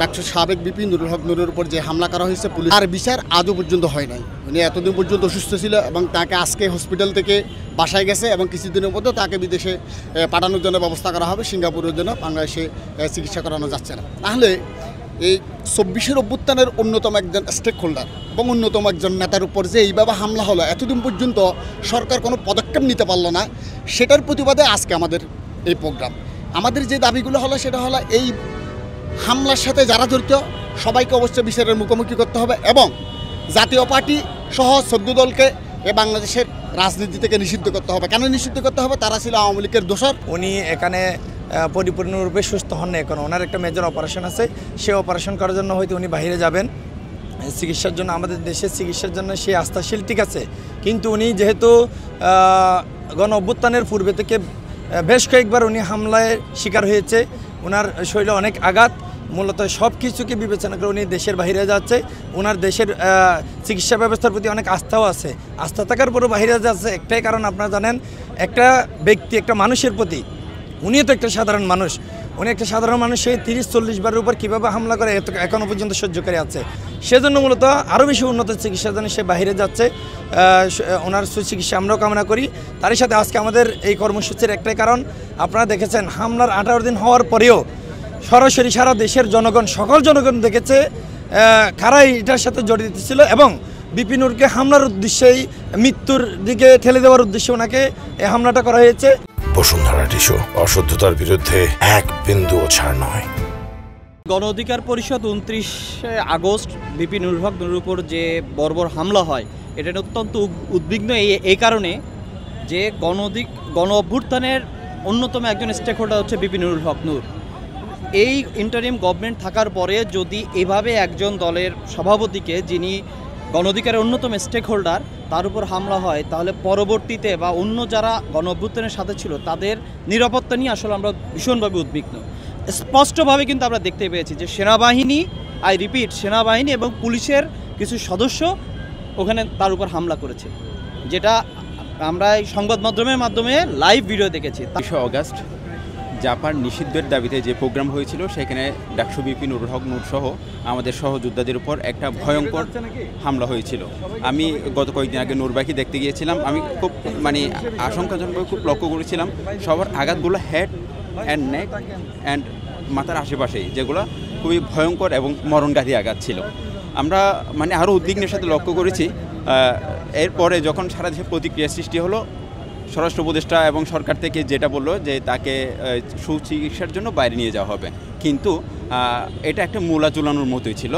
Doctor সাবেক BP Nurul হক নুরের উপর যে হামলা করা হয়েছে পুলিশ আর বিচার আজও পর্যন্ত হয় নাই। উনি এতদিন পর্যন্ত অসুস্থ ছিল এবং তাকে আজকে হসপিটাল থেকে বাসায় গেছে এবং কিছুদিনের মধ্যে তাকে বিদেশে পাঠানোর জন্য ব্যবস্থা করা হবে। সিঙ্গাপুরের জন্য বাংলাদেশে চিকিৎসা করানো যাচ্ছে না। তাহলে এই ২৪-এর অভ্যুত্থানের অন্যতম একজন স্টেক হোল্ডার এবং অন্যতম একজন নেতার উপর যে এইভাবে হামলা হলো, এতদিন পর্যন্ত সরকার কোনো পদক্ষেপ নিতে পারলো না, সেটার প্রতিবাদে আজকে আমাদের এই প্রোগ্রাম। আমাদের যে দাবিগুলো হলো সেটা হলো এই হামলার সাথে যারা জড়িত সবাইকে অবশ্যই বিচারের মুখোমুখি করতে হবে এবং জাতীয় পার্টি সহ ১৪ দলকে বাংলাদেশের রাজনীতি থেকে নিষিদ্ধ করতে হবে। কেন নিষিদ্ধ করতে হবে? তারা ছিল আওয়ামী লীগের দোসর। উনি এখানে পরিপূর্ণরূপে সুস্থ হন না, এখন ওনার একটা মেজর অপারেশন আছে, সে অপারেশন করার জন্য হয়তো উনি বাইরে যাবেন চিকিৎসার জন্য। আমাদের দেশের চিকিৎসার জন্য সে আস্থাশীল, ঠিক আছে, কিন্তু উনি যেহেতু গণ অভ্যুত্থানের পূর্বে থেকে বেশ কয়েকবার উনি হামলায় শিকার হয়েছে, ওনার শরীরে অনেক আঘাত, মূলত সব কিছুকে বিবেচনা করে উনি দেশের বাইরে যাচ্ছে। ওনার দেশের চিকিৎসা ব্যবস্থার প্রতি অনেক আস্থাও আছে। আস্থা থাকার পরও বাইরে যাচ্ছে একটাই কারণ, আপনারা জানেন, একটা ব্যক্তি একটা মানুষের প্রতি, উনিও তো একটা সাধারণ মানুষ, উনি একটা সাধারণ মানুষ, সেই ৩০-৪০ বারের উপর কীভাবে হামলা করে এখনও পর্যন্ত সহ্য করে আছে। সেজন্য মূলত আরও বেশি উন্নত চিকিৎসার জন্য সে বাইরে যাচ্ছে। ওনার সুচিকিৎসা আমরাও কামনা করি। তারই সাথে আজকে আমাদের এই কর্মসূচির একটাই কারণ, আপনারা দেখেছেন হামলার 18 দিন হওয়ার পরেও সরাসরি সারা দেশের জনগণ, সকল জনগণ দেখেছে কারাই এটার সাথে জড়িত ছিল এবং বিপি নূরকে হামলার উদ্দেশ্যেই, মৃত্যুর দিকে ঠেলে দেওয়ার উদ্দেশ্যে ওনাকে এই হামলাটা করা হয়েছে। বসুন্ধরা টিস্যু, অশুদ্ধতার বিরুদ্ধে এক বিন্দুও ছাড় নয়। গণ অধিকার পরিষদ ২৯শে আগস্ট বিপি নুরুল হক নুরের উপর যে বর্বর হামলা হয়, এটা অত্যন্ত উদ্বিগ্ন এই কারণে যে গণ অভ্যুত্থানের অন্যতম একজন স্টেক হোল্ডার হচ্ছে বিপি নুরুল হক নূর। এই ইন্টারিম গভর্নমেন্ট থাকার পরে যদি এভাবে একজন দলের সভাপতিকে, যিনি গণ অধিকারের অন্যতম স্টেক হোল্ডার, তার উপর হামলা হয়, তাহলে পরবর্তীতে বা অন্য যারা গণ অভ্যুত্থানের সাথে ছিল তাদের নিরাপত্তা নিয়ে আসলে আমরা ভীষণভাবে উদ্বিগ্ন। স্পষ্টভাবে কিন্তু আমরা দেখতে পেয়েছি যে সেনাবাহিনী, আই রিপিট, সেনাবাহিনী এবং পুলিশের কিছু সদস্য ওখানে তার উপর হামলা করেছে, যেটা আমরা এই সংবাদ মাধ্যমের মাধ্যমে লাইভ ভিডিও দেখেছি। ২০শে অগাস্ট জাপান নিষিদ্ধের দাবিতে যে প্রোগ্রাম হয়েছিল, সেখানে ডাকসু বিপি নুরুল হক নূর সহ আমাদের সহযোদ্ধাদের উপর একটা ভয়ঙ্কর হামলা হয়েছিল। আমি গত কয়েকদিন আগে নূরবাকি দেখতে গিয়েছিলাম। আমি খুব আশঙ্কাজনকভাবে খুব লক্ষ্য করেছিলাম সবার আঘাতগুলো হেড অ্যান্ড নেক অ্যান্ড মাথার আশেপাশেই, যেগুলো খুবই ভয়ঙ্কর এবং মরণঘাতী আঘাত ছিল। আমরা আরও উদ্বিগ্নের সাথে লক্ষ্য করেছি। এরপরে যখন সারা দেশে প্রতিক্রিয়া সৃষ্টি হলো, স্বরাষ্ট্র উপদেষ্টা এবং সরকার থেকে যেটা বললো যে তাকে সুচিকিৎসার জন্য বাইরে নিয়ে যাওয়া হবে, কিন্তু এটা একটা মূলা চুলানোর মতোই ছিল।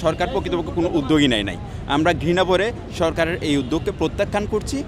সরকার প্রকৃতপক্ষে কোনো উদ্যোগই নেয় নাই। আমরা ঘৃণা করে সরকারের এই উদ্যোগকে প্রত্যাখ্যান করছি।